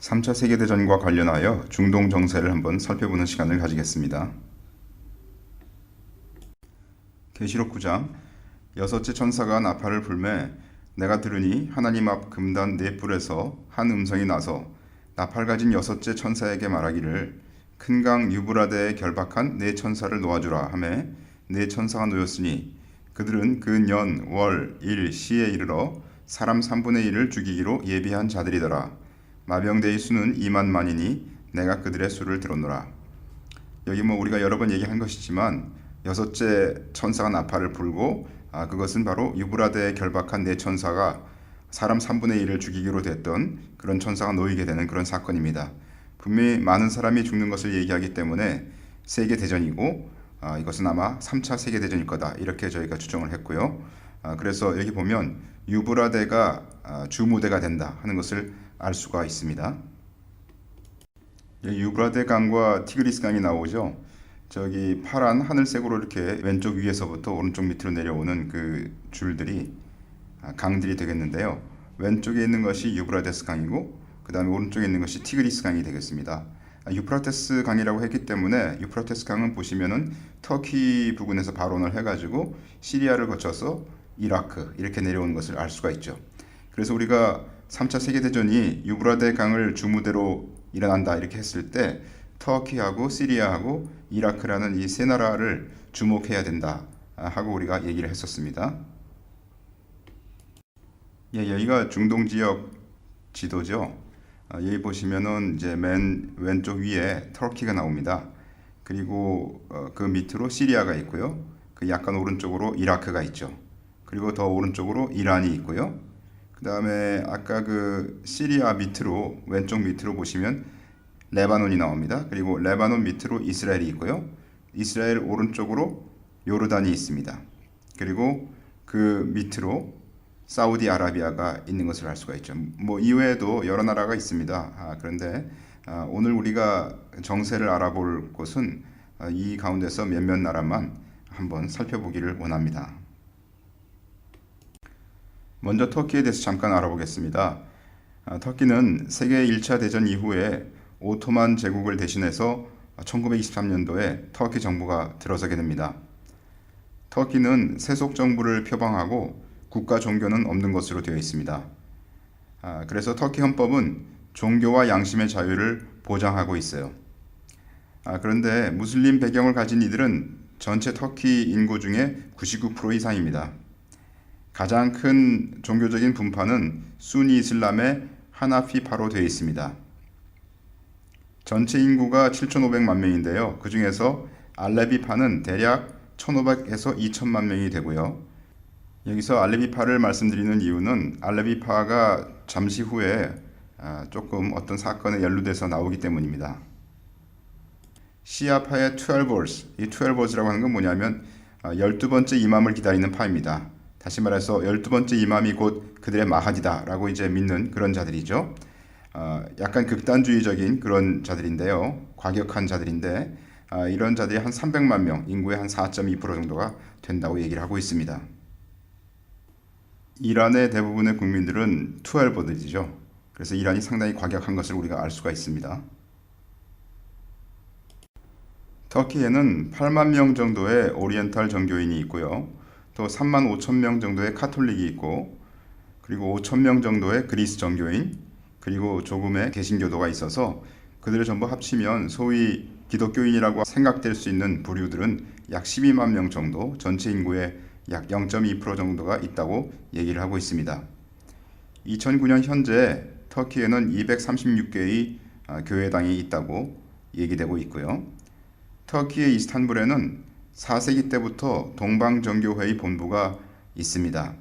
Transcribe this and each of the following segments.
3차 세계대전과 관련하여 중동 정세를 한번 살펴보는 시간을 가지겠습니다. 계시록 9장 여섯째 천사가 나팔을 불매 내가 들으니 하나님 앞 금단 네 뿔에서 한 음성이 나서 나팔 가진 여섯째 천사에게 말하기를 큰 강 유브라데에 결박한 네 천사를 놓아주라 하매 네 천사가 놓였으니 그들은 그 년, 월, 일, 시에 이르러 사람 3분의 1을 죽이기로 예비한 자들이더라. 마병대의 수는 2만 만이니 내가 그들의 수를 들었노라. 여기 우리가 여러 번 얘기한 것이지만 여섯째 천사가 나팔을 불고 그것은 바로 유브라데에 결박한 네 천사가 사람 3분의 1을 죽이기로 됐던 그런 천사가 놓이게 되는 그런 사건입니다. 분명히 많은 사람이 죽는 것을 얘기하기 때문에 세계대전이고 이것은 아마 3차 세계대전일 거다 이렇게 저희가 추정을 했고요. 그래서 여기 보면 유브라데가 주무대가 된다 하는 것을 알 수가 있습니다. 유브라데 강과 티그리스 강이 나오죠. 저기 파란 하늘색으로 이렇게 왼쪽 위에서부터 오른쪽 밑으로 내려오는 그 줄들이 강들이 되겠는데요. 왼쪽에 있는 것이 유브라데스 강이고 그 다음에 오른쪽에 있는 것이 티그리스 강이 되겠습니다. 유프라테스 강이라고 했기 때문에 유프라테스 강은 보시면은 터키 부근에서 발원을 해가지고 시리아를 거쳐서 이라크 이렇게 내려오는 것을 알 수가 있죠. 그래서 우리가 3차 세계대전이 유브라데 강을 주무대로 일어난다 이렇게 했을 때 터키하고 시리아하고 이라크라는 이 세 나라를 주목해야 된다 하고 우리가 얘기를 했었습니다. 여기가 중동 지역 지도죠. 여기 보시면은 이제 맨 왼쪽 위에 터키가 나옵니다. 그리고 그 밑으로 시리아가 있고요. 그 약간 오른쪽으로 이라크가 있죠. 그리고 더 오른쪽으로 이란이 있고요. 그 다음에 아까 그 시리아 밑으로 왼쪽 밑으로 보시면 레바논이 나옵니다. 그리고 레바논 밑으로 이스라엘이 있고요. 이스라엘 오른쪽으로 요르단이 있습니다. 그리고 그 밑으로 사우디아라비아가 있는 것을 알 수가 있죠. 이외에도 여러 나라가 있습니다. 그런데 오늘 우리가 정세를 알아볼 곳은 이 가운데서 몇몇 나라만 한번 살펴보기를 원합니다. 먼저 터키에 대해서 잠깐 알아보겠습니다. 터키는 세계 1차 대전 이후에 오토만 제국을 대신해서 1923년도에 터키 정부가 들어서게 됩니다. 터키는 세속 정부를 표방하고 국가 종교는 없는 것으로 되어 있습니다. 그래서 터키 헌법은 종교와 양심의 자유를 보장하고 있어요. 그런데 무슬림 배경을 가진 이들은 전체 터키 인구 중에 99% 이상입니다. 가장 큰 종교적인 분파는 순니 이슬람의 하나피파로 되어 있습니다. 전체 인구가 7,500만 명인데요. 그 중에서 알레비파는 대략 1,500에서 2,000만 명이 되고요. 여기서 알레비파를 말씀드리는 이유는 알레비파가 잠시 후에 조금 어떤 사건에 연루돼서 나오기 때문입니다. 시아파의 12월스, 이 12월스라고 하는 건 뭐냐면 12번째 이맘을 기다리는 파입니다. 다시 말해서 12번째 이맘이 곧 그들의 마하디다 라고 이제 믿는 그런 자들이죠. 약간 극단주의적인 그런 자들인데요. 과격한 자들인데 이런 자들이 한 300만 명, 인구의 한 4.2% 정도가 된다고 얘기를 하고 있습니다. 이란의 대부분의 국민들은 투알버들이죠. 그래서 이란이 상당히 과격한 것을 우리가 알 수가 있습니다. 터키에는 8만 명 정도의 오리엔탈 정교인이 있고요. 또 3만 5천 명 정도의 카톨릭이 있고 그리고 5천 명 정도의 그리스 정교인 그리고 조금의 개신교도가 있어서 그들을 전부 합치면 소위 기독교인이라고 생각될 수 있는 부류들은 약 12만 명 정도 전체 인구의 약 0.2% 정도가 있다고 얘기를 하고 있습니다. 2009년 현재 터키에는 236개의 교회당이 있다고 얘기되고 있고요. 터키의 이스탄불에는 4세기 때부터 동방정교회의 본부가 있습니다.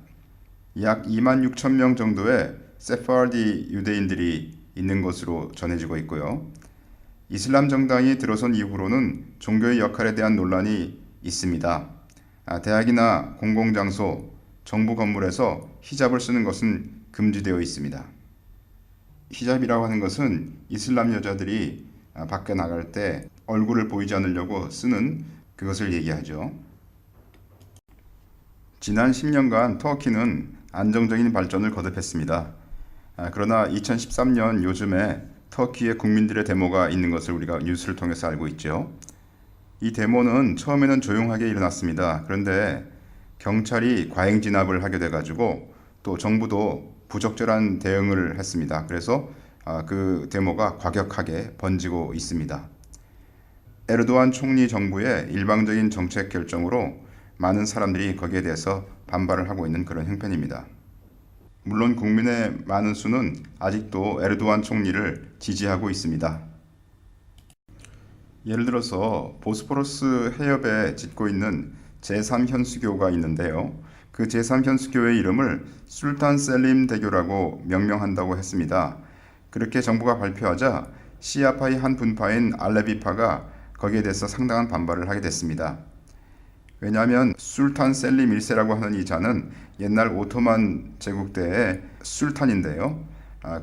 약 2만 6천 명 정도의 세파르디 유대인들이 있는 것으로 전해지고 있고요. 이슬람 정당이 들어선 이후로는 종교의 역할에 대한 논란이 있습니다. 대학이나 공공장소, 정부 건물에서 히잡을 쓰는 것은 금지되어 있습니다. 히잡이라고 하는 것은 이슬람 여자들이 밖에 나갈 때 얼굴을 보이지 않으려고 쓰는 그것을 얘기하죠. 지난 10년간 터키는 안정적인 발전을 거듭했습니다. 그러나 2013년 요즘에 터키의 국민들의 데모가 있는 것을 우리가 뉴스를 통해서 알고 있죠. 이 데모는 처음에는 조용하게 일어났습니다. 그런데 경찰이 과잉 진압을 하게 돼가지고 또 정부도 부적절한 대응을 했습니다. 그래서 그 데모가 과격하게 번지고 있습니다. 에르도안 총리 정부의 일방적인 정책 결정으로 많은 사람들이 거기에 대해서 반발을 하고 있는 그런 형편입니다. 물론 국민의 많은 수는 아직도 에르도안 총리를 지지하고 있습니다. 예를 들어서 보스포러스 해협에 짓고 있는 제3현수교가 있는데요. 그 제3현수교의 이름을 술탄 셀림 대교라고 명명한다고 했습니다. 그렇게 정부가 발표하자 시아파의 한 분파인 알레비파가 거기에 대해서 상당한 반발을 하게 됐습니다. 왜냐하면 술탄 셀림 1세라고 하는 이 자는 옛날 오토만 제국 때의 술탄인데요.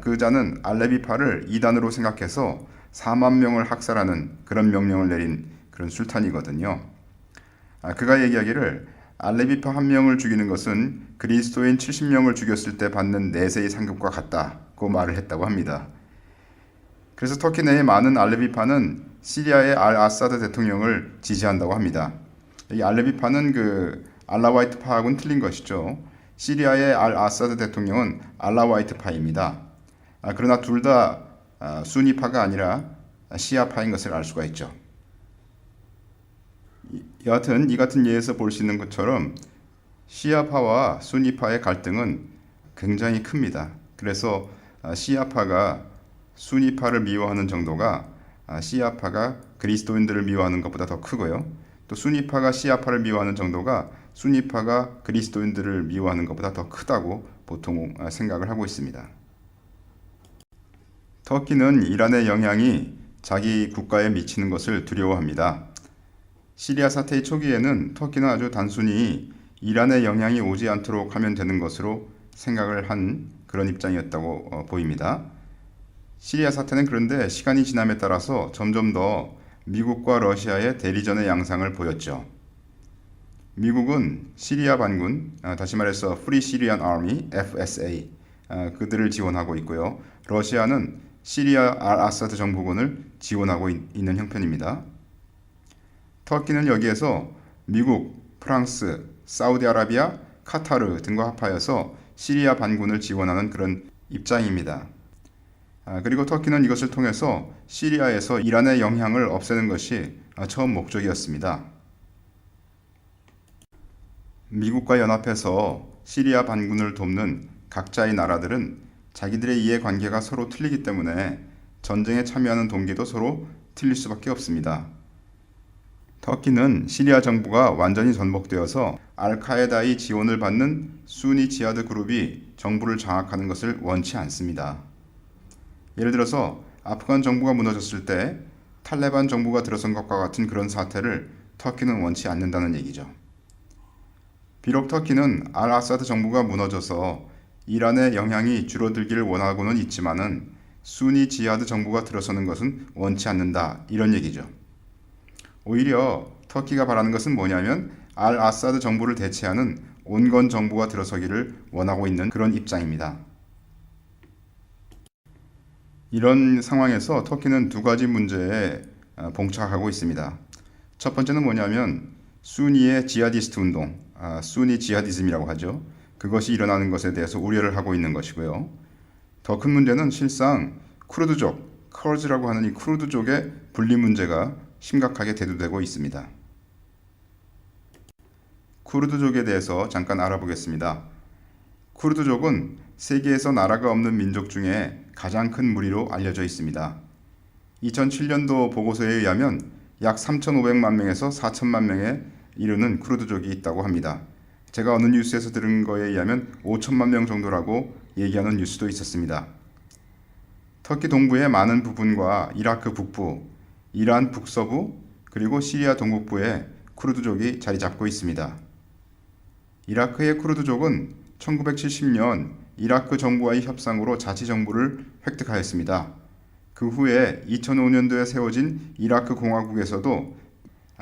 그 자는 알레비파를 이단으로 생각해서 4만 명을 학살하는 그런 명령을 내린 그런 술탄이거든요. 그가 얘기하기를 알레비파 한 명을 죽이는 것은 그리스도인 70명을 죽였을 때 받는 내세의 상급과 같다고 말을 했다고 합니다. 그래서 터키 내의 많은 알레비파는 시리아의 알 아사드 대통령을 지지한다고 합니다. 이 알레비파는 그 알라와이트파하고는 틀린 것이죠. 시리아의 알 아사드 대통령은 알라와이트파입니다. 그러나 둘 다 수니파가 아니라 시아파인 것을 알 수가 있죠. 여하튼 이 같은 예에서 볼 수 있는 것처럼 시아파와 수니파의 갈등은 굉장히 큽니다. 그래서 시아파가 수니파를 미워하는 정도가 시아파가 그리스도인들을 미워하는 것보다 더 크고요. 또 수니파가 시아파를 미워하는 정도가 수니파가 그리스도인들을 미워하는 것보다 더 크다고 보통 생각을 하고 있습니다. 터키는 이란의 영향이 자기 국가에 미치는 것을 두려워합니다. 시리아 사태의 초기에는 터키는 아주 단순히 이란의 영향이 오지 않도록 하면 되는 것으로 생각을 한 그런 입장이었다고 보입니다. 시리아 사태는 그런데 시간이 지남에 따라서 점점 더 미국과 러시아의 대리전의 양상을 보였죠. 미국은 시리아 반군, 다시 말해서 Free Syrian Army, FSA, 그들을 지원하고 있고요. 러시아는 시리아 알-아사드 정부군을 지원하고 있는 형편입니다. 터키는 여기에서 미국, 프랑스, 사우디아라비아, 카타르 등과 합하여서 시리아 반군을 지원하는 그런 입장입니다. 그리고 터키는 이것을 통해서 시리아에서 이란의 영향을 없애는 것이 처음 목적이었습니다. 미국과 연합해서 시리아 반군을 돕는 각자의 나라들은 자기들의 이해관계가 서로 틀리기 때문에 전쟁에 참여하는 동기도 서로 틀릴 수밖에 없습니다. 터키는 시리아 정부가 완전히 전복되어서 알카에다의 지원을 받는 수니 지하드 그룹이 정부를 장악하는 것을 원치 않습니다. 예를 들어서 아프간 정부가 무너졌을 때 탈레반 정부가 들어선 것과 같은 그런 사태를 터키는 원치 않는다는 얘기죠. 비록 터키는 알-아사드 정부가 무너져서 이란의 영향이 줄어들기를 원하고는 있지만은 수니 지하드 정부가 들어서는 것은 원치 않는다 이런 얘기죠. 오히려 터키가 바라는 것은 뭐냐면 알-아사드 정부를 대체하는 온건 정부가 들어서기를 원하고 있는 그런 입장입니다. 이런 상황에서 터키는 두 가지 문제에 봉착하고 있습니다. 첫 번째는 뭐냐면 수니의 지하디스트 운동, 수니 지하디즘이라고 하죠. 그것이 일어나는 것에 대해서 우려를 하고 있는 것이고요. 더 큰 문제는 실상 쿠르드족, 커즈라고 하는 이 쿠르드족의 분리 문제가 심각하게 대두되고 있습니다. 쿠르드족에 대해서 잠깐 알아보겠습니다. 쿠르드족은 세계에서 나라가 없는 민족 중에 가장 큰 무리로 알려져 있습니다. 2007년도 보고서에 의하면 약 3,500만 명에서 4천만 명에 이르는 쿠르드족이 있다고 합니다. 제가 어느 뉴스에서 들은 거에 의하면 5천만 명 정도라고 얘기하는 뉴스도 있었습니다. 터키 동부의 많은 부분과 이라크 북부, 이란 북서부, 그리고 시리아 동북부에 쿠르드족이 자리 잡고 있습니다. 이라크의 쿠르드족은 1970년 이라크 정부와의 협상으로 자치정부를 획득하였습니다. 그 후에 2005년도에 세워진 이라크 공화국에서도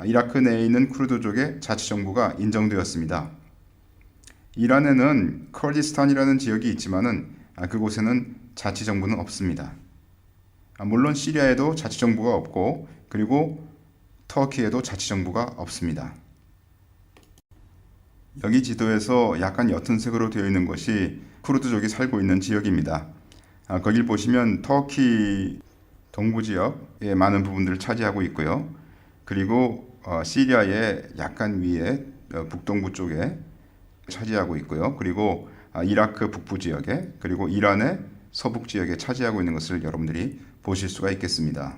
이라크 내에 있는 쿠르드족의 자치정부가 인정되었습니다. 이란에는 커디스탄이라는 지역이 있지만은 그곳에는 자치정부는 없습니다. 물론 시리아에도 자치정부가 없고 그리고 터키에도 자치정부가 없습니다. 여기 지도에서 약간 옅은 색으로 되어 있는 것이 쿠르드족이 살고 있는 지역입니다. 거길 보시면 터키 동부 지역의 많은 부분들을 차지하고 있고요. 그리고 시리아의 약간 위에 북동부 쪽에 차지하고 있고요. 그리고 이라크 북부 지역에 그리고 이란의 서북 지역에 차지하고 있는 것을 여러분들이 보실 수가 있겠습니다.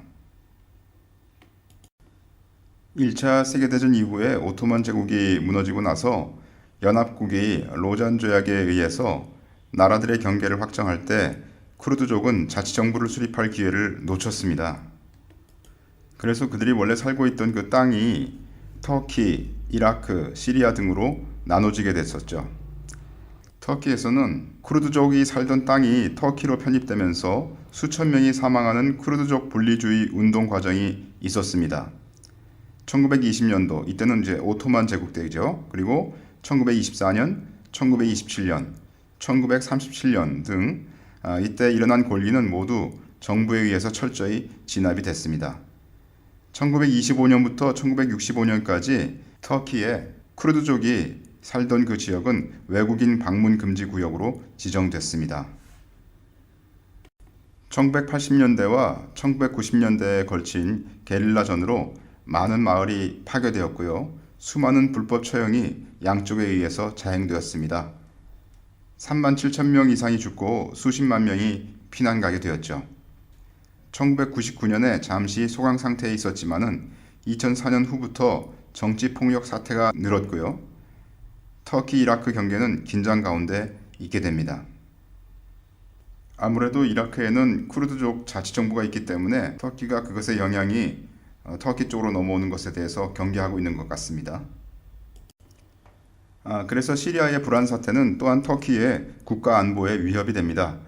1차 세계대전 이후에 오토만 제국이 무너지고 나서 연합국이 로잔 조약에 의해서 나라들의 경계를 확정할 때 쿠르드족은 자치정부를 수립할 기회를 놓쳤습니다. 그래서 그들이 원래 살고 있던 그 땅이 터키, 이라크, 시리아 등으로 나눠지게 됐었죠. 터키에서는 쿠르드족이 살던 땅이 터키로 편입되면서 수천 명이 사망하는 쿠르드족 분리주의 운동 과정이 있었습니다. 1920년도, 이때는 이제 오토만 제국 때죠. 그리고 1924년, 1927년, 1937년 등 이때 일어난 권리는 모두 정부에 의해서 철저히 진압이 됐습니다. 1925년부터 1965년까지 터키에 쿠르드족이 살던 그 지역은 외국인 방문 금지 구역으로 지정됐습니다. 1980년대와 1990년대에 걸친 게릴라전으로 많은 마을이 파괴되었고요. 수많은 불법 처형이 양쪽에 의해서 자행되었습니다. 3만 7천 명 이상이 죽고 수십만 명이 피난 가게 되었죠. 1999년에 잠시 소강 상태에 있었지만은 2004년 후부터 정치 폭력 사태가 늘었고요. 터키 이라크 경계는 긴장 가운데 있게 됩니다. 아무래도 이라크에는 쿠르드족 자치정부가 있기 때문에 터키가 그것의 영향이 터키 쪽으로 넘어오는 것에 대해서 경계하고 있는 것 같습니다. 그래서 시리아의 불안 사태는 또한 터키의 국가 안보에 위협이 됩니다.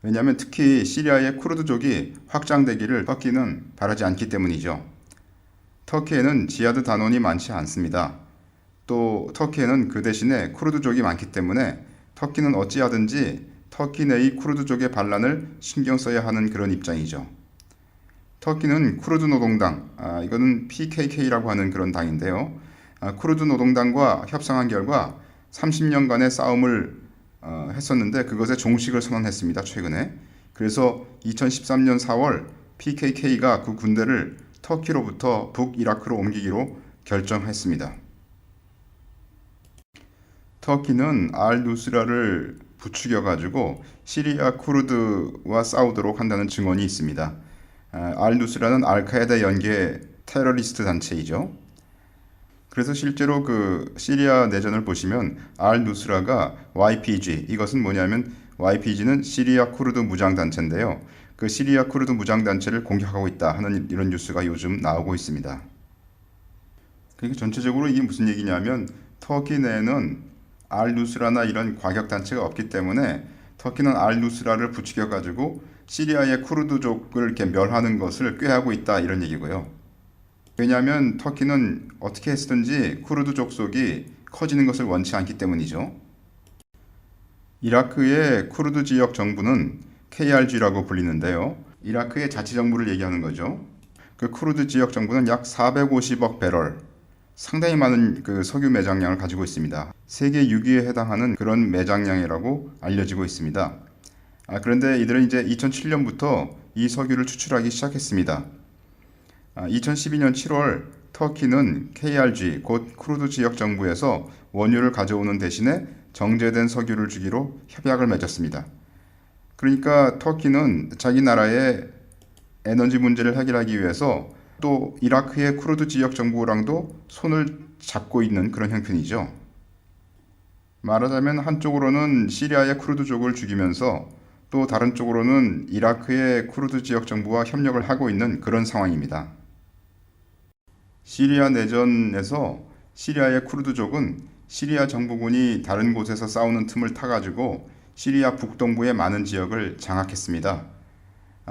왜냐하면 특히 시리아의 쿠르드족이 확장되기를 터키는 바라지 않기 때문이죠. 터키에는 지하드 단원이 많지 않습니다. 또 터키에는 그 대신에 쿠르드족이 많기 때문에 터키는 어찌하든지 터키 내의 쿠르드족의 반란을 신경 써야 하는 그런 입장이죠. 터키는 쿠르드 노동당, 이거는 PKK라고 하는 그런 당인데요. 쿠르드 노동당과 협상한 결과 30년간의 싸움을 했었는데 그것에 종식을 선언했습니다. 최근에. 그래서 2013년 4월 PKK가 그 군대를 터키로부터 북이라크로 옮기기로 결정했습니다. 터키는 알-누스라를 부추겨가지고 시리아 쿠르드와 싸우도록 한다는 증언이 있습니다. 알-누스라는 알카에다 연계 테러리스트 단체이죠. 그래서 실제로 그 시리아 내전을 보시면 알-누스라가 YPG, 이것은 뭐냐면 YPG는 시리아 쿠르드 무장단체인데요. 그 시리아 쿠르드 무장단체를 공격하고 있다 하는 이런 뉴스가 요즘 나오고 있습니다. 그러니까 전체적으로 이게 무슨 얘기냐면 터키 내에는 알-누스라나 이런 과격단체가 없기 때문에 터키는 알-누스라를 부추겨가지고 시리아의 쿠르드족을 이렇게 멸하는 것을 꾀하고 있다 이런 얘기고요. 왜냐하면 터키는 어떻게 했든지 쿠르드 족속이 커지는 것을 원치 않기 때문이죠. 이라크의 쿠르드 지역 정부는 KRG라고 불리는데요. 이라크의 자치정부를 얘기하는 거죠. 그 쿠르드 지역 정부는 약 450억 배럴, 상당히 많은 그 석유 매장량을 가지고 있습니다. 세계 6위에 해당하는 그런 매장량이라고 알려지고 있습니다. 그런데 이들은 이제 2007년부터 이 석유를 추출하기 시작했습니다. 2012년 7월 터키는 KRG, 곧 쿠르드 지역 정부에서 원유를 가져오는 대신에 정제된 석유를 주기로 협약을 맺었습니다. 그러니까 터키는 자기 나라의 에너지 문제를 해결하기 위해서 또 이라크의 쿠르드 지역 정부랑도 손을 잡고 있는 그런 형편이죠. 말하자면 한쪽으로는 시리아의 쿠르드족을 죽이면서 또 다른 쪽으로는 이라크의 쿠르드 지역 정부와 협력을 하고 있는 그런 상황입니다. 시리아 내전에서 시리아의 쿠르드족은 시리아 정부군이 다른 곳에서 싸우는 틈을 타가지고 시리아 북동부의 많은 지역을 장악했습니다.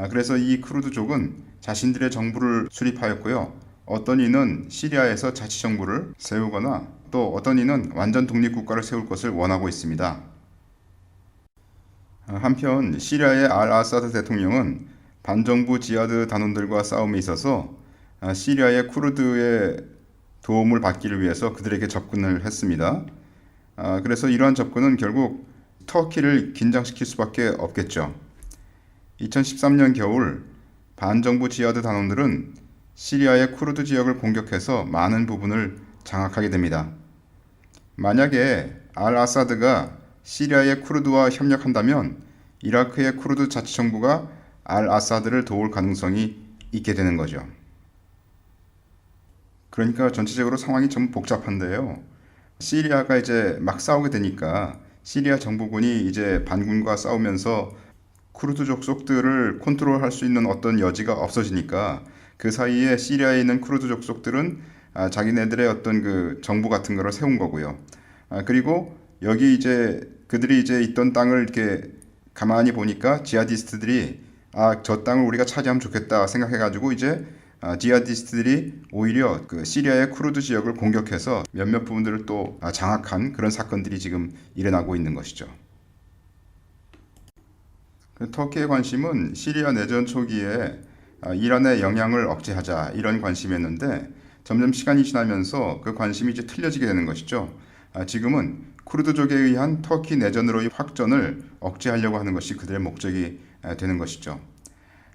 그래서 이 쿠르드족은 자신들의 정부를 수립하였고요. 어떤 이는 시리아에서 자치정부를 세우거나 또 어떤 이는 완전 독립국가를 세울 것을 원하고 있습니다. 한편 시리아의 알 아사드 대통령은 반정부 지하드 단원들과 싸움에 있어서 시리아의 쿠르드의 도움을 받기를 위해서 그들에게 접근을 했습니다. 그래서 이러한 접근은 결국 터키를 긴장시킬 수밖에 없겠죠. 2013년 겨울 반정부 지하드 단원들은 시리아의 쿠르드 지역을 공격해서 많은 부분을 장악하게 됩니다. 만약에 알 아사드가 시리아의 쿠르드와 협력한다면 이라크의 쿠르드 자치정부가 알 아사드를 도울 가능성이 있게 되는 거죠. 그러니까 전체적으로 상황이 좀 복잡한데요. 시리아가 이제 막 싸우게 되니까 시리아 정부군이 이제 반군과 싸우면서 쿠르드 족속들을 컨트롤할 수 있는 어떤 여지가 없어지니까 그 사이에 시리아에 있는 쿠르드 족속들은 자기네들의 어떤 그 정부 같은 거를 세운 거고요. 그리고 여기 이제 그들이 이제 있던 땅을 이렇게 가만히 보니까 지하디스트들이 저 땅을 우리가 차지하면 좋겠다 생각해가지고 이제 지하디스트들이 오히려 그 시리아의 쿠르드 지역을 공격해서 몇몇 부분들을 또 장악한 그런 사건들이 지금 일어나고 있는 것이죠. 터키의 관심은 시리아 내전 초기에 이란의 영향을 억제하자 이런 관심이었는데 점점 시간이 지나면서 그 관심이 이제 틀려지게 되는 것이죠. 지금은 쿠르드족에 의한 터키 내전으로의 확전을 억제하려고 하는 것이 그들의 목적이 되는 것이죠.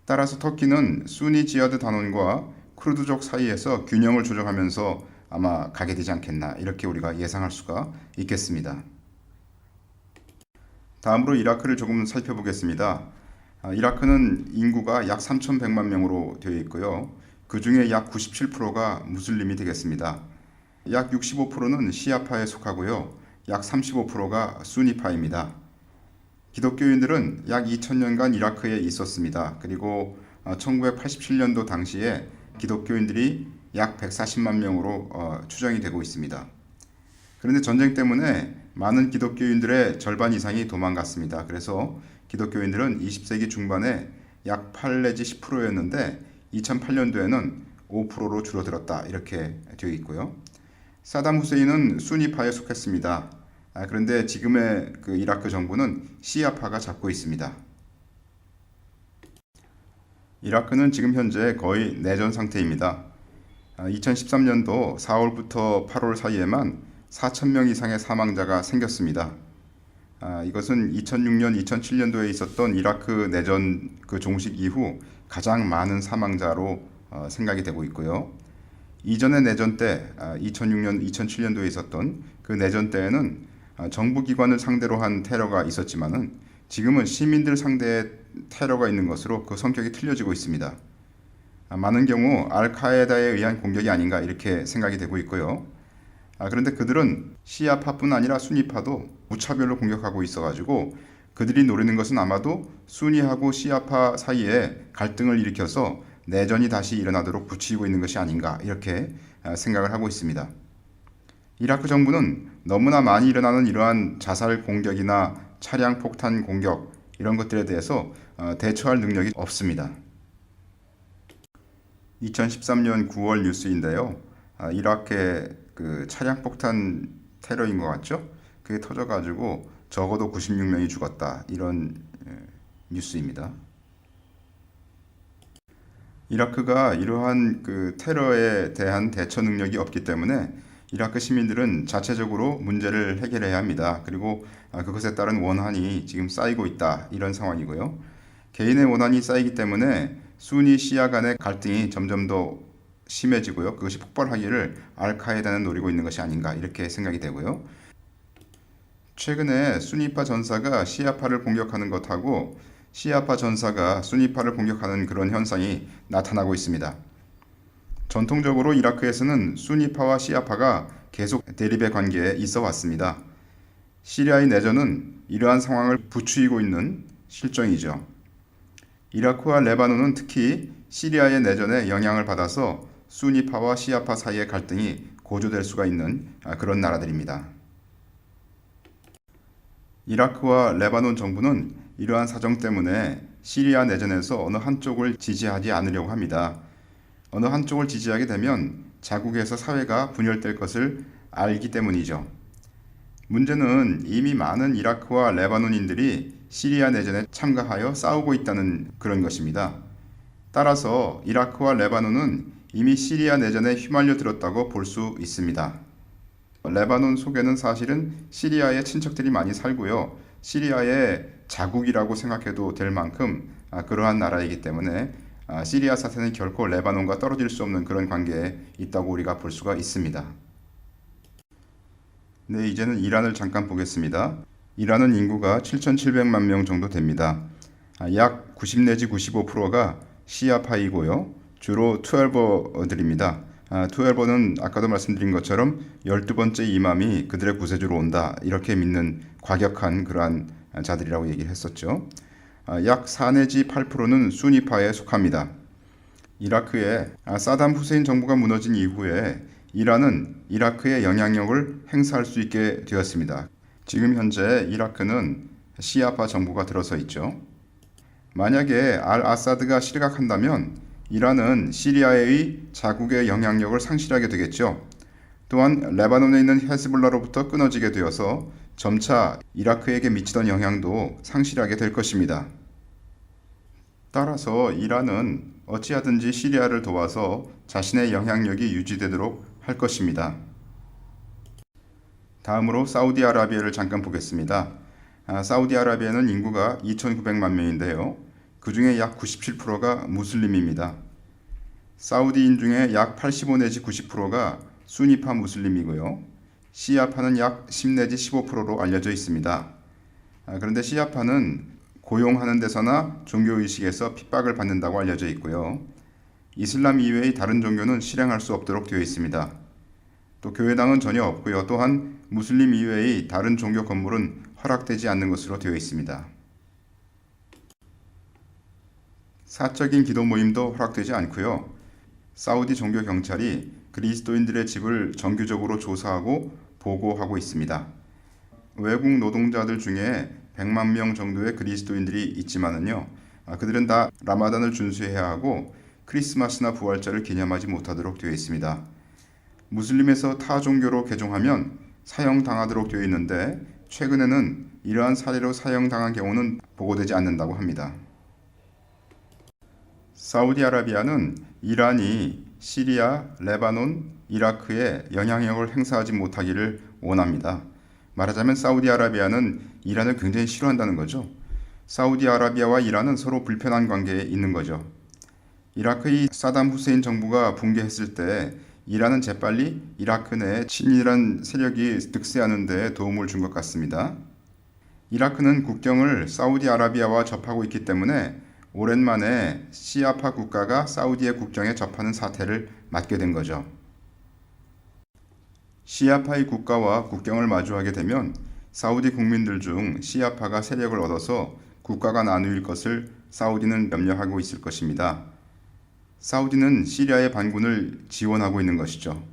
따라서 터키는 수니 지하드 단원과 쿠르드족 사이에서 균형을 조정하면서 아마 가게 되지 않겠나 이렇게 우리가 예상할 수가 있겠습니다. 다음으로 이라크를 조금 살펴보겠습니다. 이라크는 인구가 약 3,100만 명으로 되어 있고요. 그 중에 약 97%가 무슬림이 되겠습니다. 약 65%는 시아파에 속하고요. 약 35%가 수니파입니다. 기독교인들은 약 2000년간 이라크에 있었습니다. 그리고 1987년도 당시에 기독교인들이 약 140만 명으로 추정이 되고 있습니다. 그런데 전쟁 때문에 많은 기독교인들의 절반 이상이 도망갔습니다. 그래서 기독교인들은 20세기 중반에 약 8 내지 10%였는데 2008년도에는 5%로 줄어들었다 이렇게 되어 있고요. 사담 후세인은 수니파에 속했습니다. 그런데 지금의 그 이라크 정부는 시아파가 잡고 있습니다. 이라크는 지금 현재 거의 내전 상태입니다. 2013년도 4월부터 8월 사이에만 4,000명 이상의 사망자가 생겼습니다. 이것은 2006년, 2007년도에 있었던 이라크 내전 그 종식 이후 가장 많은 사망자로 생각이 되고 있고요. 이전의 내전 때 2006년, 2007년도에 있었던 그 내전 때에는 정부기관을 상대로 한 테러가 있었지만은 지금은 시민들 상대의 테러가 있는 것으로 그 성격이 틀려지고 있습니다. 많은 경우 알카에다에 의한 공격이 아닌가 이렇게 생각이 되고 있고요. 그런데 그들은 시아파뿐 아니라 수니파도 무차별로 공격하고 있어가지고 그들이 노리는 것은 아마도 수니하고 시아파 사이에 갈등을 일으켜서 내전이 다시 일어나도록 부추기고 있는 것이 아닌가 이렇게 생각을 하고 있습니다. 이라크 정부는 너무나 많이 일어나는 이러한 자살 공격이나 차량 폭탄 공격 이런 것들에 대해서 대처할 능력이 없습니다. 2013년 9월 뉴스인데요. 이라크의 그 차량 폭탄 테러인 것 같죠? 그게 터져가지고 적어도 96명이 죽었다 이런 뉴스입니다. 이라크가 이러한 그 테러에 대한 대처 능력이 없기 때문에 이라크 시민들은 자체적으로 문제를 해결해야 합니다. 그리고 그것에 따른 원한이 지금 쌓이고 있다 이런 상황이고요. 개인의 원한이 쌓이기 때문에 수니 시아 간의 갈등이 점점 더 심해지고요. 그것이 폭발하기를 알카에다는 노리고 있는 것이 아닌가 이렇게 생각이 되고요. 최근에 수니파 전사가 시아파를 공격하는 것하고 시아파 전사가 수니파를 공격하는 그런 현상이 나타나고 있습니다. 전통적으로 이라크에서는 수니파와 시아파가 계속 대립의 관계에 있어 왔습니다. 시리아의 내전은 이러한 상황을 부추기고 있는 실정이죠. 이라크와 레바논은 특히 시리아의 내전에 영향을 받아서 수니파와 시아파 사이의 갈등이 고조될 수가 있는 그런 나라들입니다. 이라크와 레바논 정부는 이러한 사정 때문에 시리아 내전에서 어느 한쪽을 지지하지 않으려고 합니다. 어느 한쪽을 지지하게 되면 자국에서 사회가 분열될 것을 알기 때문이죠. 문제는 이미 많은 이라크와 레바논인들이 시리아 내전에 참가하여 싸우고 있다는 그런 것입니다. 따라서 이라크와 레바논은 이미 시리아 내전에 휘말려 들었다고 볼 수 있습니다. 레바논 속에는 사실은 시리아의 친척들이 많이 살고요. 시리아의 자국이라고 생각해도 될 만큼 그러한 나라이기 때문에 시리아 사태는 결코 레바논과 떨어질 수 없는 그런 관계에 있다고 우리가 볼 수가 있습니다. 네, 이제는 이란을 잠깐 보겠습니다. 이란은 인구가 7,700만 명 정도 됩니다. 약 90 내지 95%가 시아파이고요. 주로 투엘버들입니다. 투엘버는 아까도 말씀드린 것처럼 12번째 이맘이 그들의 구세주로 온다 이렇게 믿는 과격한 그러한 자들이라고 얘기를 했었죠. 약 4 내지 8%는 수니파에 속합니다. 이라크에 사담 후세인 정부가 무너진 이후에 이란은 이라크의 영향력을 행사할 수 있게 되었습니다. 지금 현재 이라크는 시아파 정부가 들어서 있죠. 만약에 알 아사드가 실각한다면 이란은 시리아의 자국의 영향력을 상실하게 되겠죠. 또한 레바논에 있는 헤즈볼라로부터 끊어지게 되어서 점차 이라크에게 미치던 영향도 상실하게 될 것입니다. 따라서 이란은 어찌하든지 시리아를 도와서 자신의 영향력이 유지되도록 할 것입니다. 다음으로 사우디아라비아를 잠깐 보겠습니다. 사우디아라비아는 인구가 2,900만 명인데요. 그 중에 약 97%가 무슬림입니다. 사우디인 중에 약 85 내지 90%가 수니파 무슬림이고요. 시아파는 약 10 내지 15%로 알려져 있습니다. 그런데 시아파는 고용하는 데서나 종교의식에서 핍박을 받는다고 알려져 있고요. 이슬람 이외의 다른 종교는 실행할 수 없도록 되어 있습니다. 또 교회당은 전혀 없고요. 또한 무슬림 이외의 다른 종교 건물은 허락되지 않는 것으로 되어 있습니다. 사적인 기도 모임도 허락되지 않고요. 사우디 종교 경찰이 그리스도인들의 집을 정규적으로 조사하고 보고하고 있습니다. 외국 노동자들 중에 100만 명 정도의 그리스도인들이 있지만은요. 그들은 다 라마단을 준수해야 하고 크리스마스나 부활절을 기념하지 못하도록 되어 있습니다. 무슬림에서 타 종교로 개종하면 사형당하도록 되어 있는데 최근에는 이러한 사례로 사형당한 경우는 보고되지 않는다고 합니다. 사우디아라비아는 이란이 시리아, 레바논, 이라크에 영향력을 행사하지 못하기를 원합니다. 말하자면 사우디아라비아는 이란을 굉장히 싫어한다는 거죠. 사우디아라비아와 이란은 서로 불편한 관계에 있는 거죠. 이라크의 사담 후세인 정부가 붕괴했을 때 이란은 재빨리 이라크 내 친이란 세력이 득세하는 데 도움을 준 것 같습니다. 이라크는 국경을 사우디아라비아와 접하고 있기 때문에 오랜만에 시아파 국가가 사우디의 국경에 접하는 사태를 맞게 된 거죠. 시아파의 국가와 국경을 마주하게 되면 사우디 국민들 중 시아파가 세력을 얻어서 국가가 나누일 것을 사우디는 염려하고 있을 것입니다. 사우디는 시리아의 반군을 지원하고 있는 것이죠.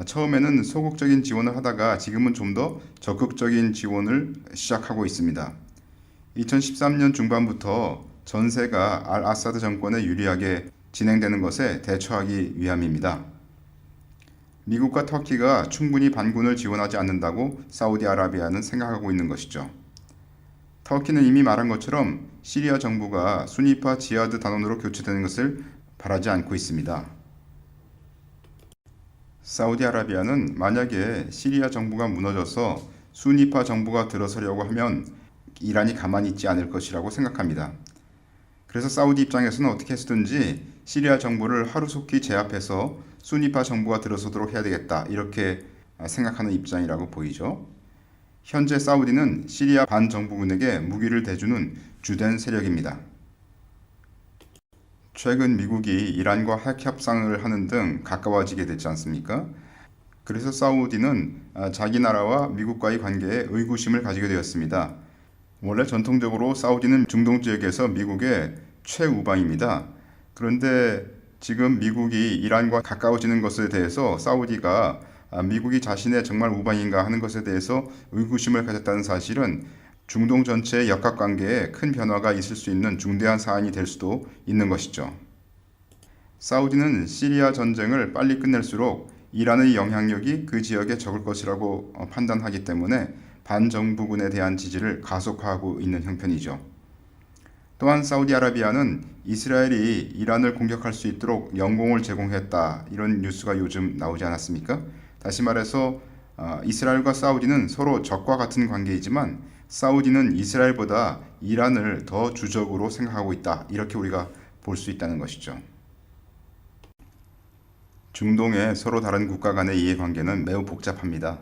처음에는 소극적인 지원을 하다가 지금은 좀 더 적극적인 지원을 시작하고 있습니다. 2013년 중반부터 전세가 알 아사드 정권에 유리하게 진행되는 것에 대처하기 위함입니다. 미국과 터키가 충분히 반군을 지원하지 않는다고 사우디아라비아는 생각하고 있는 것이죠. 터키는 이미 말한 것처럼 시리아 정부가 수니파 지하드 단원으로 교체되는 것을 바라지 않고 있습니다. 사우디아라비아는 만약에 시리아 정부가 무너져서 수니파 정부가 들어서려고 하면 이란이 가만히 있지 않을 것이라고 생각합니다. 그래서 사우디 입장에서는 어떻게 해서든지 시리아 정부를 하루속히 제압해서 수니파 정부가 들어서도록 해야 되겠다 이렇게 생각하는 입장이라고 보이죠. 현재 사우디는 시리아 반정부군에게 무기를 대주는 주된 세력입니다. 최근 미국이 이란과 핵 협상을 하는 등 가까워지게 됐지 않습니까? 그래서 사우디는 자기 나라와 미국과의 관계에 의구심을 가지게 되었습니다. 원래 전통적으로 사우디는 중동 지역에서 미국의 최우방입니다. 그런데 지금 미국이 이란과 가까워지는 것에 대해서 사우디가 미국이 자신의 정말 우방인가 하는 것에 대해서 의구심을 가졌다는 사실은 중동 전체의 역학관계에 큰 변화가 있을 수 있는 중대한 사안이 될 수도 있는 것이죠. 사우디는 시리아 전쟁을 빨리 끝낼수록 이란의 영향력이 그 지역에 적을 것이라고 판단하기 때문에 반정부군에 대한 지지를 가속화하고 있는 형편이죠. 또한 사우디아라비아는 이스라엘이 이란을 공격할 수 있도록 영공을 제공했다. 이런 뉴스가 요즘 나오지 않았습니까? 다시 말해서 이스라엘과 사우디는 서로 적과 같은 관계이지만 사우디는 이스라엘보다 이란을 더 주적으로 생각하고 있다. 이렇게 우리가 볼 수 있다는 것이죠. 중동의 서로 다른 국가 간의 이해관계는 매우 복잡합니다.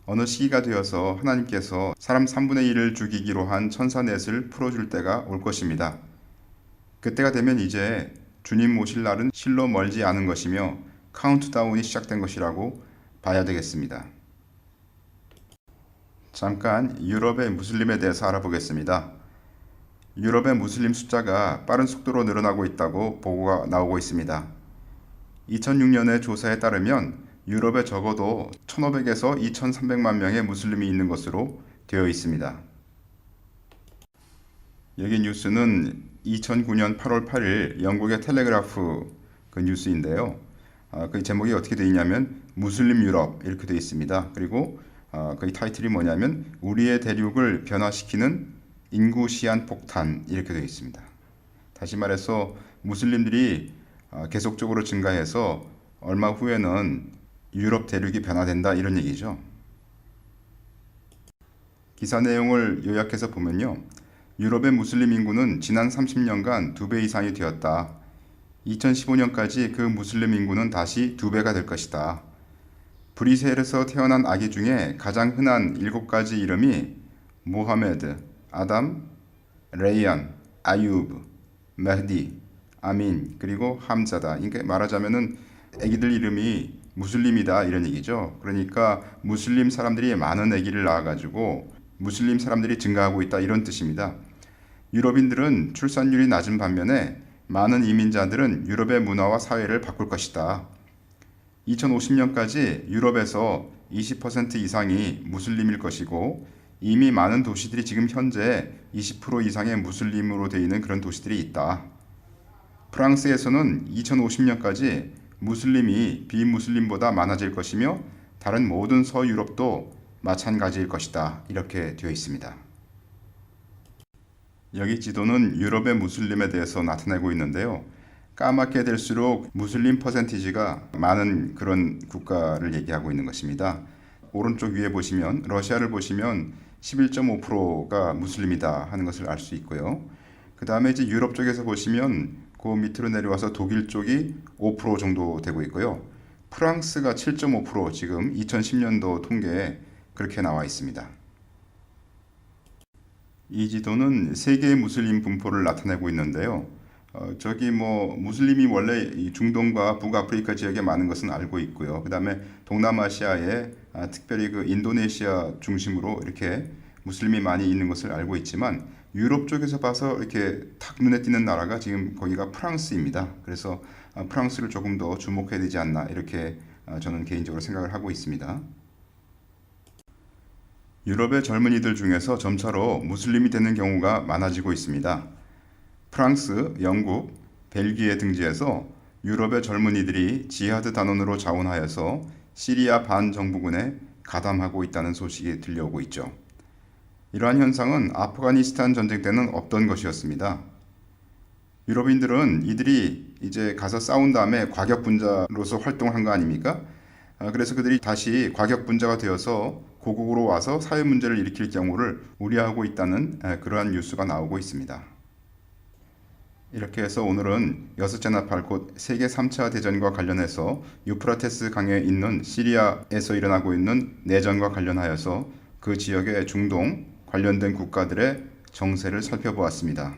어느 시기가 되어서 하나님께서 사람 3분의 1을 죽이기로 한 천사넷을 풀어줄 때가 올 것입니다. 그때가 되면 이제 주님 모실 날은 실로 멀지 않은 것이며 카운트다운이 시작된 것이라고 봐야 되겠습니다. 잠깐 유럽의 무슬림에 대해서 알아보겠습니다. 유럽의 무슬림 숫자가 빠른 속도로 늘어나고 있다고 보고가 나오고 있습니다. 2006년의 조사에 따르면 유럽에 적어도 1,500에서 2,300만 명의 무슬림이 있는 것으로 되어 있습니다. 여기 뉴스는 2009년 8월 8일 영국의 텔레그라프 그 뉴스인데요. 그 제목이 어떻게 되어 있냐면 무슬림 유럽 이렇게 되어 있습니다. 그리고 그 타이틀이 뭐냐면 우리의 대륙을 변화시키는 인구 시한 폭탄 이렇게 되어 있습니다. 다시 말해서 무슬림들이 계속적으로 증가해서 얼마 후에는 유럽 대륙이 변화된다 이런 얘기죠. 기사 내용을 요약해서 보면요. 유럽의 무슬림 인구는 지난 30년간 2배 이상이 되었다. 2015년까지 그 무슬림 인구는 다시 2배가 될 것이다. 브리셀에서 태어난 아기 중에 가장 흔한 7가지 이름이 모하메드, 아담, 레이안, 아유브, 메흐디, 아민, 그리고 함자다. 그러니까 말하자면은 아기들 이름이 무슬림이다 이런 얘기죠. 그러니까 무슬림 사람들이 많은 아기를 낳아가지고 무슬림 사람들이 증가하고 있다 이런 뜻입니다. 유럽인들은 출산율이 낮은 반면에 많은 이민자들은 유럽의 문화와 사회를 바꿀 것이다. 2050년까지 유럽에서 20% 이상이 무슬림일 것이고 이미 많은 도시들이 지금 현재 20% 이상의 무슬림으로 되어 있는 그런 도시들이 있다. 프랑스에서는 2050년까지 무슬림이 비무슬림보다 많아질 것이며 다른 모든 서유럽도 마찬가지일 것이다. 이렇게 되어 있습니다. 여기 지도는 유럽의 무슬림에 대해서 나타내고 있는데요. 까맣게 될수록 무슬림 퍼센티지가 많은 그런 국가를 얘기하고 있는 것입니다. 오른쪽 위에 보시면 러시아를 보시면 11.5%가 무슬림이다 하는 것을 알 수 있고요. 그 다음에 이제 유럽 쪽에서 보시면 그 밑으로 내려와서 독일 쪽이 5% 정도 되고 있고요. 프랑스가 7.5% 지금 2010년도 통계에 그렇게 나와 있습니다. 이 지도는 세계의 무슬림 분포를 나타내고 있는데요. 저기 무슬림이 원래 이 중동과 북아프리카 지역에 많은 것은 알고 있고요. 그 다음에 동남아시아에 특별히 그 인도네시아 중심으로 이렇게 무슬림이 많이 있는 것을 알고 있지만 유럽 쪽에서 봐서 이렇게 탁 눈에 띄는 나라가 지금 거기가 프랑스입니다. 그래서 프랑스를 조금 더 주목해야 되지 않나 이렇게 저는 개인적으로 생각을 하고 있습니다. 유럽의 젊은이들 중에서 점차로 무슬림이 되는 경우가 많아지고 있습니다. 프랑스, 영국, 벨기에 등지에서 유럽의 젊은이들이 지하드 단원으로 자원하여서 시리아 반정부군에 가담하고 있다는 소식이 들려오고 있죠. 이러한 현상은 아프가니스탄 전쟁 때는 없던 것이었습니다. 유럽인들은 이들이 이제 가서 싸운 다음에 과격분자로서 활동한 거 아닙니까? 그래서 그들이 다시 과격분자가 되어서 고국으로 와서 사회 문제를 일으킬 경우를 우려하고 있다는 그러한 뉴스가 나오고 있습니다. 이렇게 해서 오늘은 여섯째 나팔 곧 세계 3차 대전과 관련해서 유프라테스 강에 있는 시리아에서 일어나고 있는 내전과 관련하여서 그 지역의 중동 관련된 국가들의 정세를 살펴보았습니다.